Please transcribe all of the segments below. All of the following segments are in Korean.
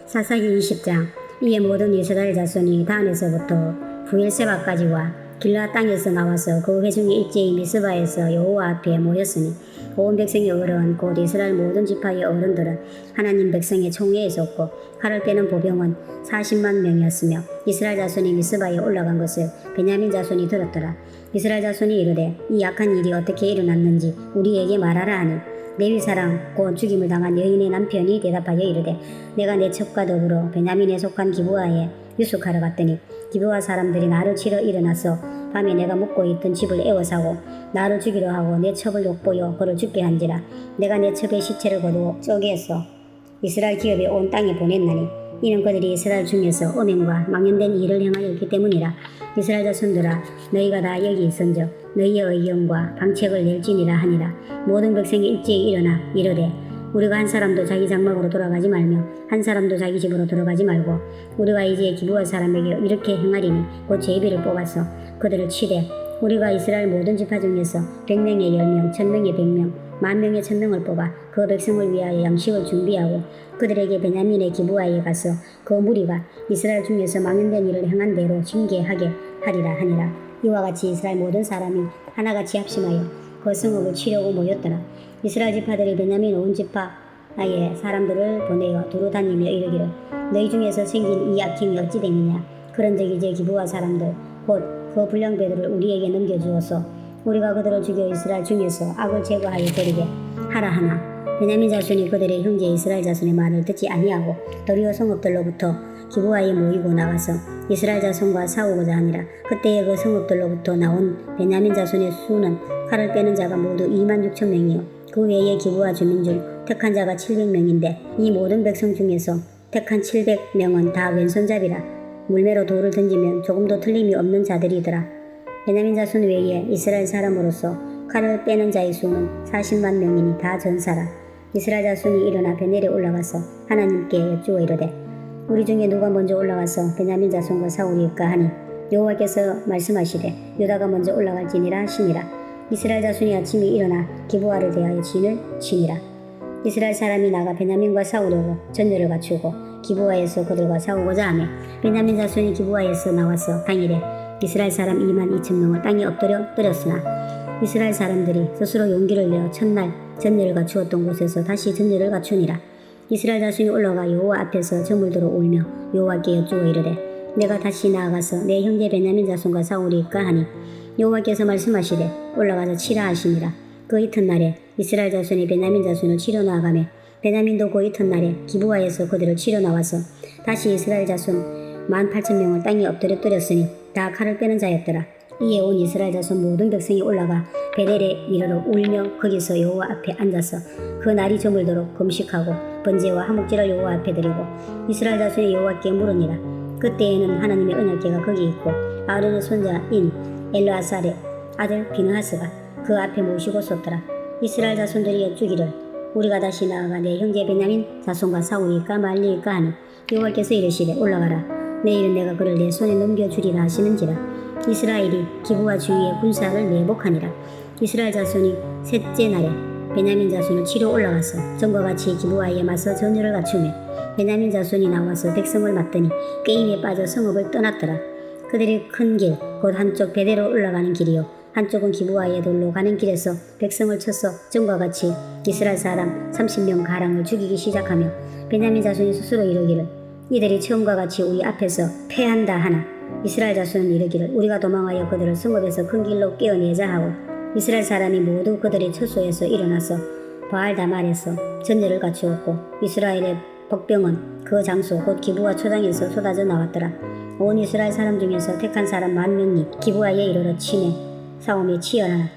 사사기 20장. 이에 모든 이스라엘 자손이 단에서부터 부엘세바까지와 길라 땅에서 나와서 그 회중이 일제히 미스바에서 여호와 앞에 모였으니 온 백성의 어른 곧 이스라엘 모든 지파의 어른들은 하나님 백성의 총회에 섰고 칼을 빼는 보병은 40만 명이었으며 이스라엘 자손이 미스바에 올라간 것을 베냐민 자손이 들었더라. 이스라엘 자손이 이르되 이 악한 일이 어떻게 일어났는지 우리에게 말하라 하니 레위 사람 곧 죽임을 당한 여인의 남편이 대답하여 이르되 내가 내 첩과 더불어 베냐민에 속한 기브아에 유숙하러 갔더니 기브아 사람들이 나를 치러 일어나서 밤에 내가 묵고 있던 집을 에워싸고 나를 죽이려 하고 내 첩을 욕보여 그를 죽게 한지라. 내가 내 첩의 시체를 거두어 쪼개서 이스라엘 기업에 온 땅에 보냈나니 이는 그들이 이스라엘 중에서 음행과 망연된 일을 행하였기 때문이라. 이스라엘 자손들아 너희가 다 여기 있은즉 너희의 의견과 방책을 낼지니라 하니라. 모든 백성이 일제히 일어나 이르되 우리가 한 사람도 자기 장막으로 돌아가지 말며 한 사람도 자기 집으로 들어가지 말고 우리가 이제 기브아 사람에게 이렇게 행하리니 곧 제비를 뽑아서 그들을 치되 우리가 이스라엘 모든 지파 중에서 100명의 10명, 1000명의 100명, 10,000명의 1000명을 뽑아 그 백성을 위하여 양식을 준비하고 그들에게 베냐민의 기브아에 가서 그 무리가 이스라엘 중에서 망연된 일을 행한 대로 징계하게 하리라 하니라. 이와 같이 이스라엘 모든 사람이 하나같이 합심하여 그 성읍을 치려고 모였더라. 이스라엘 지파들이 베냐민 온 지파의 사람들을 보내어 두루 다니며 이르기를 너희 중에서 생긴 이 악행이 어찌 되느냐. 그런즉 이제 기브아 사람들 곧 그 불량배들을 우리에게 넘겨주어서 우리가 그들을 죽여 이스라엘 중에서 악을 제거하여 버리게 하라 하나 베냐민 자손이 그들의 형제 이스라엘 자손의 말을 듣지 아니하고 도리어 성읍들로부터 기브아에 모이고 나가서 이스라엘 자손과 싸우고자 하니라. 그때에 그 성읍들로부터 나온 베냐민 자손의 수는 칼을 빼는 자가 모두 26,000명이요 그 외에 기브아 주민 중 택한 자가 700명인데 이 모든 백성 중에서 택한 700명은 다 왼손잡이라. 물매로 돌을 던지면 조금도 틀림이 없는 자들이더라. 베냐민 자손 외에 이스라엘 사람으로서 칼을 빼는 자의 수는 40만 명이니 다 전사라. 이스라엘 자손이 일어나 베넬에 올라가서 하나님께 여쭈어 이르되 우리 중에 누가 먼저 올라가서 베냐민 자손과 싸우리까 하니 여호와께서 말씀하시되 유다가 먼저 올라갈지니라 하시니라. 이스라엘 자손이 아침에 일어나 기브아를 대하여 진을 치니라. 이스라엘 사람이 나가 베냐민과 싸우려고 전열을 갖추고 기브아에서 그들과 싸우고자 하며 베냐민 자손이 기브아에서 나와서 당일에 이스라엘 사람 22,000명을 땅에 엎드려 때렸으나 이스라엘 사람들이 스스로 용기를 내어 첫날 전열을 갖추었던 곳에서 다시 전열을 갖추니라. 이스라엘 자손이 올라가 여호와 앞에서 저물도록 울며 여호와께 여쭈어 이르되 내가 다시 나아가서 내 형제 베냐민 자손과 싸우리까 하니 여호와께서 말씀하시되 올라가서 치라 하시니라. 그 이튿날에 이스라엘 자손이 베냐민 자손을 치러 나아가며 베냐민도 그 이튿날에 기브아에서 그들을 치러 나와서 다시 이스라엘 자손 18,000명을 땅에 엎드려 때렸으니 다 칼을 빼는 자였더라. 이에 온 이스라엘 자손 모든 백성이 올라가 베델에 이르러 울며 거기서 여호와 앞에 앉아서 그 날이 저물도록 금식하고 번제와 화목제를 여호와 앞에 드리고 이스라엘 자손이 여호와께 물으니라. 그때에는 하나님의 언약궤가 거기 있고 아론의 손자인 엘르아살의 아들 비느하스가 그 앞에 모시고 섰더라. 이스라엘 자손들이 여쭈기를 우리가 다시 나아가 내 형제 베냐민 자손과 싸우리까 말리까 하니 여호와께서 이르시되 올라가라. 내일은 내가 그를 내 손에 넘겨주리라 하시는지라. 이스라엘이 기브아 주위에 군사를 매복하니라. 이스라엘 자손이 셋째 날에 베냐민 자손을 치러 올라가서 전과 같이 기브아에 맞서 전열을 갖추며 베냐민 자손이 나와서 백성을 맞더니 게임에 빠져 성읍을 떠났더라. 그들이 큰 길 곧 한쪽 베델로 올라가는 길이요 한쪽은 기브아의 돌로 가는 길에서 백성을 쳐서 전과 같이 이스라엘 사람 30명 가량을 죽이기 시작하며 베냐민 자손이 스스로 이르기를 이들이 처음과 같이 우리 앞에서 패한다 하나 이스라엘 자손은 이르기를 우리가 도망하여 그들을 성읍에서 큰 길로 깨어내자 하고 이스라엘 사람이 모두 그들의 처소에서 일어나서 바알다말에서 전열을 갖추었고 이스라엘의 복병은 그 장소 곧 기브아 초장에서 쏟아져 나왔더라. 온 이스라엘 사람 중에서 택한 사람 10,000명이 기브아에 이르러 치매 싸움이 치열하나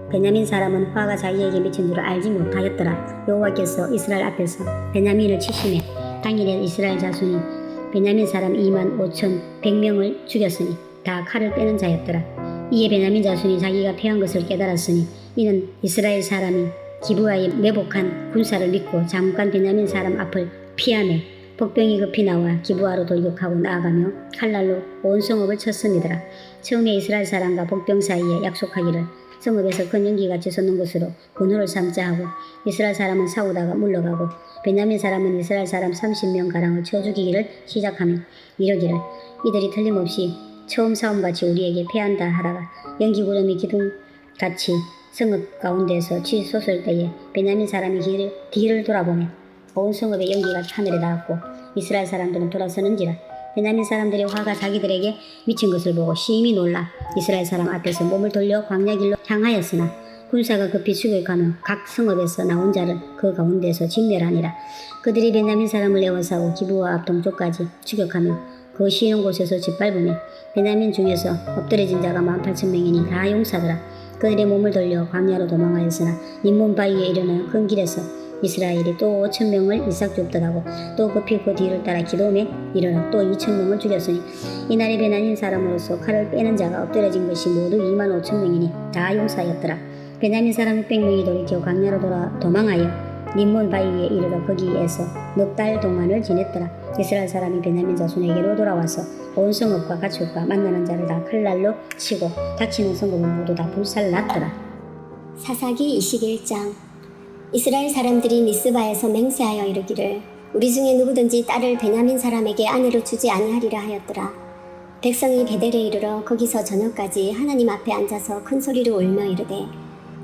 베냐민 사람은 화가 자기에게 미친 줄 알지 못하였더라. 여호와께서 이스라엘 앞에서 베냐민을 치심에 당일에 이스라엘 자손이 베냐민 사람 25,100명을 죽였으니 다 칼을 빼는 자였더라. 이에 베냐민 자손이 자기가 패한 것을 깨달았으니 이는 이스라엘 사람이 기브아에 매복한 군사를 믿고 잠깐 베냐민 사람 앞을 피하며 복병이 급히 나와 기브아로 돌격하고 나아가며 칼날로 온 성읍을 쳤음이더라. 처음에 이스라엘 사람과 복병 사이에 약속하기를 성읍에서 큰 연기같이 솟는 곳으로 분노를 삼자 하고 이스라엘 사람은 싸우다가 물러가고 베냐민 사람은 이스라엘 사람 30명가량을 쳐 죽이기를 시작하며 이러기를 이들이 틀림없이 처음 싸움같이 우리에게 패한다 하다가 연기 구름이 기둥같이 성읍 가운데에서 치솟을 때에 베냐민 사람이 뒤를 돌아보며 온 성읍의 연기가 하늘에 닿았고 이스라엘 사람들은 돌아서는지라. 베냐민 사람들의 화가 자기들에게 미친 것을 보고 심히 놀라 이스라엘 사람 앞에서 몸을 돌려 광야 길로 향하였으나 군사가 급히 추격하며 각 성읍에서 나온 자를 그 가운데서 진멸하니라. 그들이 베냐민 사람을 에워싸고 기브와 앞 동쪽까지 추격하며 그 쉬는 곳에서 짓밟으며 베냐민 중에서 엎드려진 자가 18,000명이니 다 용사더라. 그들의 몸을 돌려 광야로 도망하였으나 림몬 바위에 이르는 큰 길에서 이스라엘이 또 5,000명을 일삭 줍더라고. 또 급히 그 뒤를 따라 기돔에 이르러 또 2,000명을 죽였으니 이날에 베냐민 사람으로서 칼을 빼는 자가 엎드려진 것이 모두 25,000명이니 다 용사였더라. 베냐민 사람 600명이 돌이켜 광야로 도망하여 림몬 바위에 이르러 거기에서 넉 달 동안을 지냈더라. 이스라엘 사람이 베냐민 자손에게로 돌아와서 온 성읍과 가축과 만나는 자를 다 칼날로 치고 닥치는 성읍은 모두 다 불살랐더라. 사사기 21장. 이스라엘 사람들이 미스바에서 맹세하여 이르기를 우리 중에 누구든지 딸을 베냐민 사람에게 아내로 주지 아니하리라 하였더라. 백성이 베델에 이르러 거기서 저녁까지 하나님 앞에 앉아서 큰 소리로 울며 이르되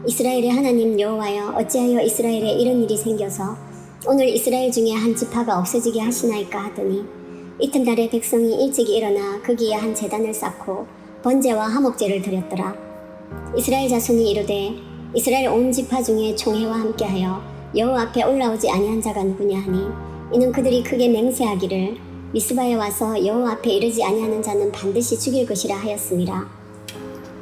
이스라엘의 하나님 여호와여 어찌하여 이스라엘에 이런 일이 생겨서 오늘 이스라엘 중에 한 지파가 없어지게 하시나이까 하더니 이튿날에 백성이 일찍 일어나 거기에 한 제단을 쌓고 번제와 화목제를 드렸더라. 이스라엘 자손이 이르되 이스라엘 온 지파 중에 총회와 함께하여 여호와 앞에 올라오지 아니한 자가 누구냐 하니 이는 그들이 크게 맹세하기를 미스바에 와서 여호와 앞에 이르지 아니하는 자는 반드시 죽일 것이라 하였음이라.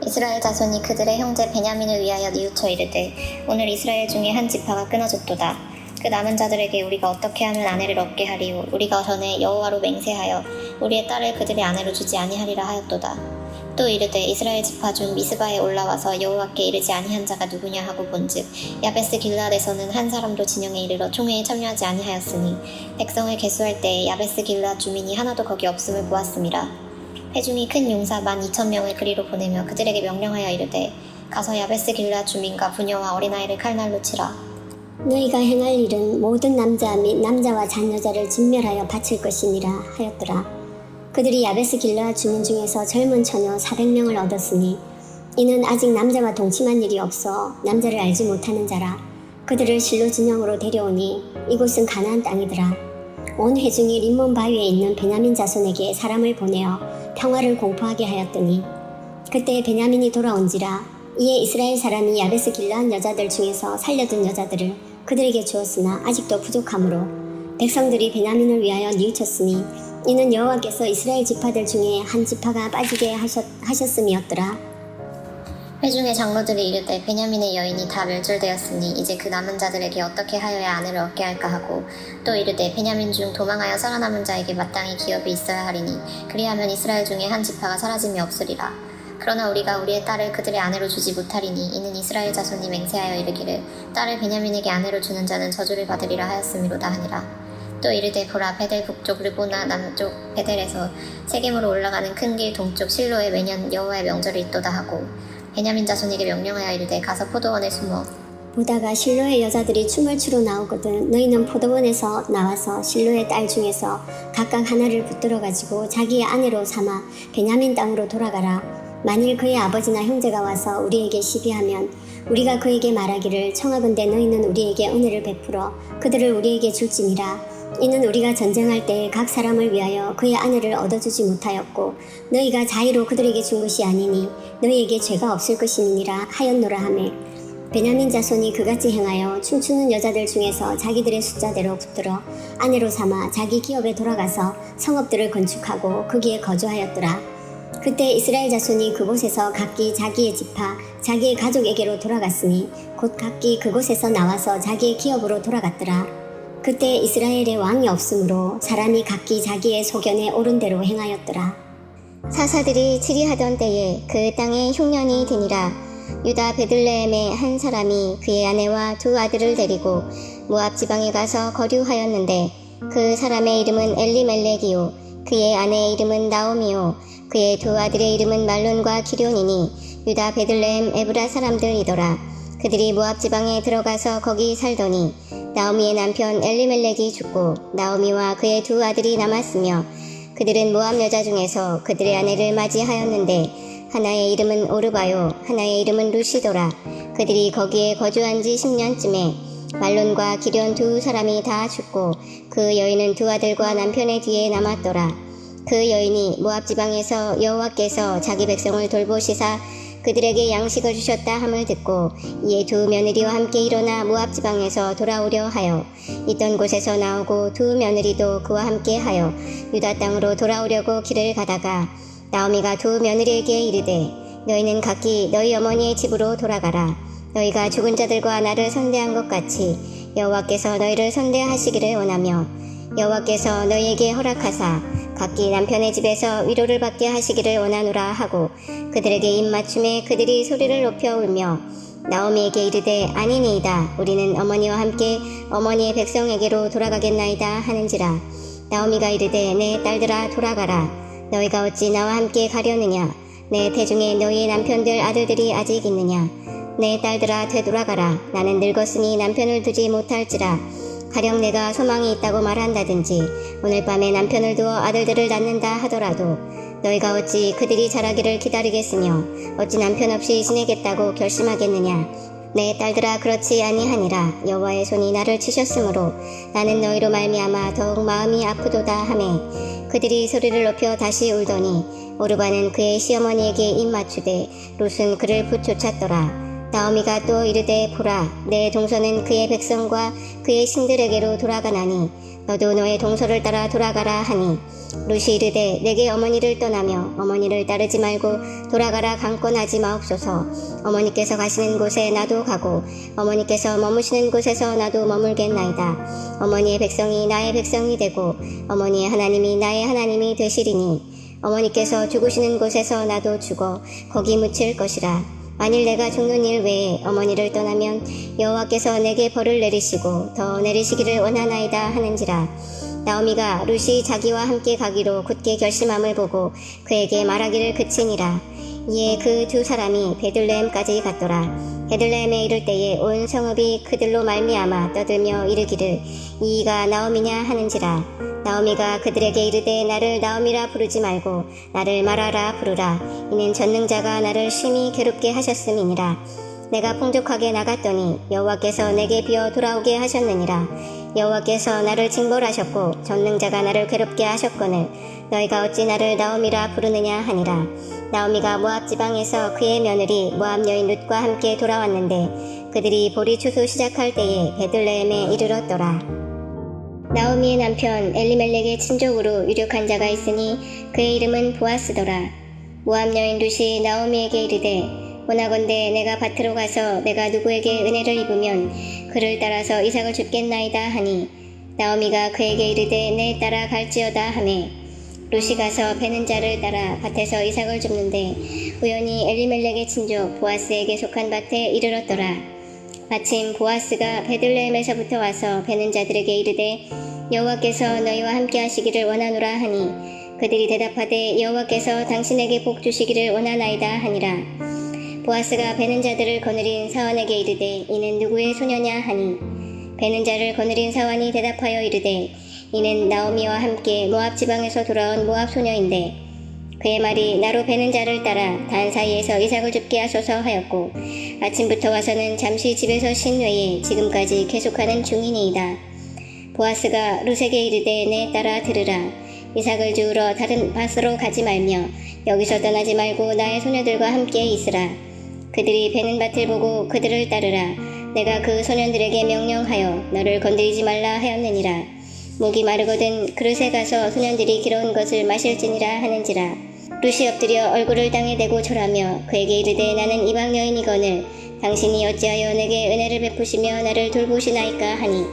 이스라엘 자손이 그들의 형제 베냐민을 위하여 뉘우쳐 이르되 오늘 이스라엘 중에 한 지파가 끊어졌도다. 그 남은 자들에게 우리가 어떻게 하면 아내를 얻게 하리요. 우리가 전에 여호와로 맹세하여 우리의 딸을 그들의 아내로 주지 아니하리라 하였도다. 또 이르되 이스라엘 지파 중 미스바에 올라와서 여호와께 이르지 아니한 자가 누구냐 하고 본즉 야베스 길르앗에서는 한 사람도 진영에 이르러 총회에 참여하지 아니하였으니 백성을 계수할 때에 야베스 길르앗 주민이 하나도 거기 없음을 보았음이라. 회중이 큰 용사 12,000명을 그리로 보내며 그들에게 명령하여 이르되 가서 야베스 길르앗 주민과 부녀와 어린아이를 칼날로 치라. 너희가 행할 일은 모든 남자 및 남자와 자녀자를 진멸하여 바칠 것이니라 하였더라. 그들이 야베스 길르앗 주민 중에서 젊은 처녀 400명을 얻었으니 이는 아직 남자와 동침한 일이 없어 남자를 알지 못하는 자라. 그들을 실로 진영으로 데려오니 이곳은 가나안 땅이더라. 온 회중이 림몬 바위에 있는 베냐민 자손에게 사람을 보내어 평화를 공포하게 하였더니 그때 베냐민이 돌아온지라. 이에 이스라엘 사람이 야베스 길르앗 여자들 중에서 살려둔 여자들을 그들에게 주었으나 아직도 부족하므로 백성들이 베냐민을 위하여 뉘우쳤으니 이는 여호와께서 이스라엘 지파들 중에 한 지파가 빠지게 하셨음이었더라. 회중의 장로들이 이르되 베냐민의 여인이 다 멸절되었으니 이제 그 남은 자들에게 어떻게 하여야 아내를 얻게 할까 하고 또 이르되 베냐민 중 도망하여 살아남은 자에게 마땅히 기업이 있어야 하리니 그리하면 이스라엘 중에 한 지파가 사라짐이 없으리라. 그러나 우리가 우리의 딸을 그들의 아내로 주지 못하리니 이는 이스라엘 자손이 맹세하여 이르기를 딸을 베냐민에게 아내로 주는 자는 저주를 받으리라 하였음이로다 하니라. 또 이르되 보라 베델 북쪽 르보나 남쪽 베델에서 세겜으로 올라가는 큰 길 동쪽 실로에 매년 여호와의 명절이 있도다 하고 베냐민 자손에게 명령하여 이르되 가서 포도원에 숨어 보다가 실로의 여자들이 춤을 추러 나오거든 너희는 포도원에서 나와서 실로의 딸 중에서 각각 하나를 붙들어 가지고 자기의 아내로 삼아 베냐민 땅으로 돌아가라. 만일 그의 아버지나 형제가 와서 우리에게 시비하면 우리가 그에게 말하기를 청하건대 너희는 우리에게 은혜를 베풀어 그들을 우리에게 줄지니라. 이는 우리가 전쟁할 때 각 사람을 위하여 그의 아내를 얻어주지 못하였고 너희가 자의로 그들에게 준 것이 아니니 너희에게 죄가 없을 것이니라 하였노라 하매 베냐민 자손이 그같이 행하여 춤추는 여자들 중에서 자기들의 숫자대로 붙들어 아내로 삼아 자기 기업에 돌아가서 성읍들을 건축하고 거기에 거주하였더라. 그때 이스라엘 자손이 그곳에서 각기 자기의 지파 자기의 가족에게로 돌아갔으니 곧 각기 그곳에서 나와서 자기의 기업으로 돌아갔더라. 그때 이스라엘에 왕이 없으므로 사람이 각기 자기의 소견에 옳은 대로 행하였더라. 사사들이 치리하던 때에 그 땅에 흉년이 드니라. 유다 베들레헴의 한 사람이 그의 아내와 두 아들을 데리고 모압 지방에 가서 거류하였는데 그 사람의 이름은 엘리멜렉이요 그의 아내의 이름은 나오미요 그의 두 아들의 이름은 말론과 기럯이니 유다 베들레헴 에브라 사람들이더라. 그들이 모압 지방에 들어가서 거기 살더니 나오미의 남편 엘리멜렉이 죽고 나오미와 그의 두 아들이 남았으며 그들은 모압 여자 중에서 그들의 아내를 맞이하였는데 하나의 이름은 오르바요 하나의 이름은 루시더라. 그들이 거기에 거주한 지 10년쯤에 말론과 기련 두 사람이 다 죽고 그 여인은 두 아들과 남편의 뒤에 남았더라. 그 여인이 모압 지방에서 여호와께서 자기 백성을 돌보시사 그들에게 양식을 주셨다 함을 듣고 이에 두 며느리와 함께 일어나 모압 지방에서 돌아오려 하여 있던 곳에서 나오고 두 며느리도 그와 함께 하여 유다 땅으로 돌아오려고 길을 가다가 나오미가 두 며느리에게 이르되 너희는 각기 너희 어머니의 집으로 돌아가라. 너희가 죽은 자들과 나를 선대한 것 같이 여호와께서 너희를 선대하시기를 원하며 여호와께서 너희에게 허락하사 각기 남편의 집에서 위로를 받게 하시기를 원하노라 하고 그들에게 입맞춤에 그들이 소리를 높여 울며 나오미에게 이르되 아니니이다. 우리는 어머니와 함께 어머니의 백성에게로 돌아가겠나이다 하는지라. 나오미가 이르되 내 딸들아 돌아가라. 너희가 어찌 나와 함께 가려느냐. 내 태중에 너희의 남편들 아들들이 아직 있느냐. 내 딸들아 되돌아가라. 나는 늙었으니 남편을 두지 못할지라. 가령 내가 소망이 있다고 말한다든지 오늘 밤에 남편을 두어 아들들을 낳는다 하더라도 너희가 어찌 그들이 자라기를 기다리겠으며 어찌 남편 없이 지내겠다고 결심하겠느냐. 내 딸들아 그렇지 아니하니라. 여호와의 손이 나를 치셨으므로 나는 너희로 말미암아 더욱 마음이 아프도다 하매 그들이 소리를 높여 다시 울더니 오르바는 그의 시어머니에게 입맞추되 롯은 그를 붙쫓았더라. 나오미가 또 이르되 보라 내 동서는 그의 백성과 그의 신들에게로 돌아가나니 너도 너의 동서를 따라 돌아가라 하니 롯이 이르되 내게 어머니를 떠나며 어머니를 따르지 말고 돌아가라 강권하지 마옵소서. 어머니께서 가시는 곳에 나도 가고 어머니께서 머무시는 곳에서 나도 머물겠나이다. 어머니의 백성이 나의 백성이 되고 어머니의 하나님이 나의 하나님이 되시리니 어머니께서 죽으시는 곳에서 나도 죽어 거기 묻힐 것이라. 만일 내가 죽는 일 외에 어머니를 떠나면 여호와께서 내게 벌을 내리시고 더 내리시기를 원하나이다 하는지라. 나오미가 룻이 자기와 함께 가기로 굳게 결심함을 보고 그에게 말하기를 그치니라. 이에 그 두 사람이 베들레헴까지 갔더라. 베들레헴에 이를 때에 온 성읍이 그들로 말미암아 떠들며 이르기를 이가 나오미냐 하는지라. 나오미가 그들에게 이르되 나를 나오미라 부르지 말고 나를 마라라 부르라. 이는 전능자가 나를 심히 괴롭게 하셨음이니라. 내가 풍족하게 나갔더니 여호와께서 내게 비어 돌아오게 하셨느니라. 여호와께서 나를 징벌하셨고 전능자가 나를 괴롭게 하셨거늘 너희가 어찌 나를 나오미라 부르느냐 하니라. 나오미가 모압 지방에서 그의 며느리 모압 여인 룻과 함께 돌아왔는데 그들이 보리 추수 시작할 때에 베들레헴에 이르렀더라. 나오미의 남편 엘리멜렉의 친족으로 유력한 자가 있으니 그의 이름은 보아스더라. 모압 여인 룻이 나오미에게 이르되 원하건대 내가 밭으로 가서 내가 누구에게 은혜를 입으면 그를 따라서 이삭을 줍겠나이다 하니 나오미가 그에게 이르되 내 따라 갈지어다 하매 룻이 가서 베는 자를 따라 밭에서 이삭을 줍는데 우연히 엘리멜렉의 친족 보아스에게 속한 밭에 이르렀더라. 마침 보아스가 베들레헴에서부터 와서 베는 자들에게 이르되 여호와께서 너희와 함께 하시기를 원하노라 하니 그들이 대답하되 여호와께서 당신에게 복 주시기를 원하나이다 하니라. 보아스가 베는 자들을 거느린 사환에게 이르되 이는 누구의 소녀냐 하니 베는 자를 거느린 사환이 대답하여 이르되 이는 나오미와 함께 모압 지방에서 돌아온 모압 소녀인데 그의 말이 나로 베는 자를 따라 단 사이에서 이삭을 줍게 하소서 하였고 아침부터 와서는 잠시 집에서 쉰 외에 지금까지 계속하는 중이니이다. 보아스가 룻에게 이르되 내 따라 들으라. 이삭을 주우러 다른 밭으로 가지 말며 여기서 떠나지 말고 나의 소녀들과 함께 있으라. 그들이 베는 밭을 보고 그들을 따르라. 내가 그 소년들에게 명령하여 너를 건드리지 말라 하였느니라. 목이 마르거든 그릇에 가서 소년들이 길어온 것을 마실지니라 하는지라. 룻이 엎드려 얼굴을 땅에 대고 절하며 그에게 이르되 나는 이방 여인이거늘 당신이 어찌하여 내게 은혜를 베푸시며 나를 돌보시나이까 하니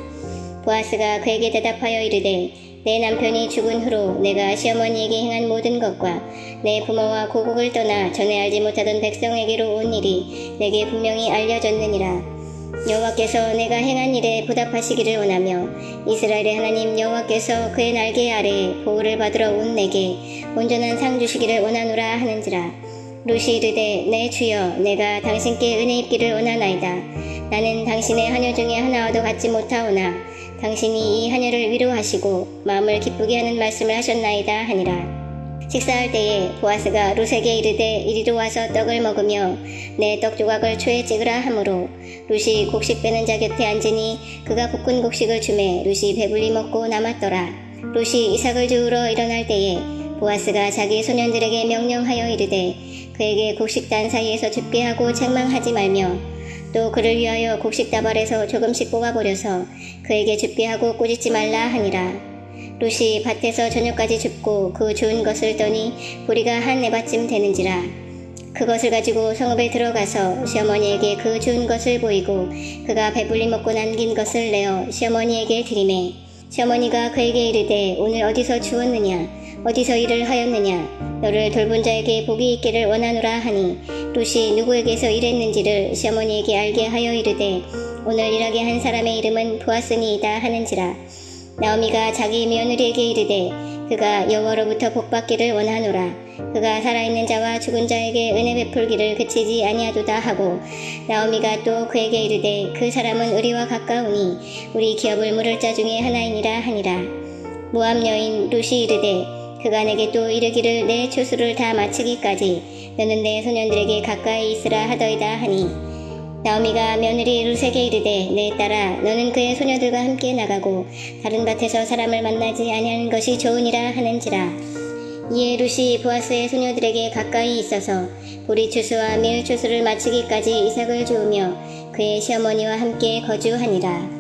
보아스가 그에게 대답하여 이르되 내 남편이 죽은 후로 내가 시어머니에게 행한 모든 것과 내 부모와 고국을 떠나 전에 알지 못하던 백성에게로 온 일이 내게 분명히 알려졌느니라. 여호와께서 내가 행한 일에 보답하시기를 원하며 이스라엘의 하나님 여호와께서 그의 날개 아래에 보호를 받으러 온 내게 온전한 상 주시기를 원하노라 하는지라. 룻이 이르되 내 주여 내가 당신께 은혜 입기를 원하나이다. 나는 당신의 하녀 중에 하나와도 같지 못하오나 당신이 이 하녀를 위로하시고 마음을 기쁘게 하는 말씀을 하셨나이다 하니라. 식사할 때에 보아스가 룻에게 이르되 이리로 와서 떡을 먹으며 내 떡 조각을 초에 찍으라 하므로 룻이 곡식 빼는 자 곁에 앉으니 그가 볶은 곡식을 주매 룻이 배불리 먹고 남았더라. 룻이 이삭을 주우러 일어날 때에 보아스가 자기 소년들에게 명령하여 이르되 그에게 곡식단 사이에서 줍게 하고 책망하지 말며 또 그를 위하여 곡식 다발에서 조금씩 뽑아버려서 그에게 줍게 하고 꾸짖지 말라 하니라. 룻이 밭에서 저녁까지 줍고 그 주운 것을 떠니 보리가 한 에바쯤 되는지라. 그것을 가지고 성읍에 들어가서 시어머니에게 그 주운 것을 보이고 그가 배불리 먹고 남긴 것을 내어 시어머니에게 드리매 시어머니가 그에게 이르되 오늘 어디서 주웠느냐 어디서 일을 하였느냐 너를 돌본 자에게 복이 있기를 원하노라 하니 룻이 누구에게서 일했는지를 시어머니에게 알게 하여 이르되 오늘 일하게 한 사람의 이름은 보아스니이다 하는지라. 나오미가 자기 며느리에게 이르되 그가 여호와로부터 복받기를 원하노라. 그가 살아있는 자와 죽은 자에게 은혜 베풀기를 그치지 아니하도다 하고 나오미가 또 그에게 이르되 그 사람은 우리와 가까우니 우리 기업을 물을 자 중에 하나이니라 하니라. 모압 여인 룻이 이르되 그가 내게 또 이르기를 내 추수를 다 마치기까지 너는 내 소년들에게 가까이 있으라 하더이다 하니 나오미가 며느리 룻에게 이르되 내 딸아 너는 그의 소녀들과 함께 나가고 다른 밭에서 사람을 만나지 아니하는 것이 좋으니라 하는지라. 이에 룻이 보아스의 소녀들에게 가까이 있어서 보리 추수와 밀 추수를 마치기까지 이삭을 주우며 그의 시어머니와 함께 거주하니라.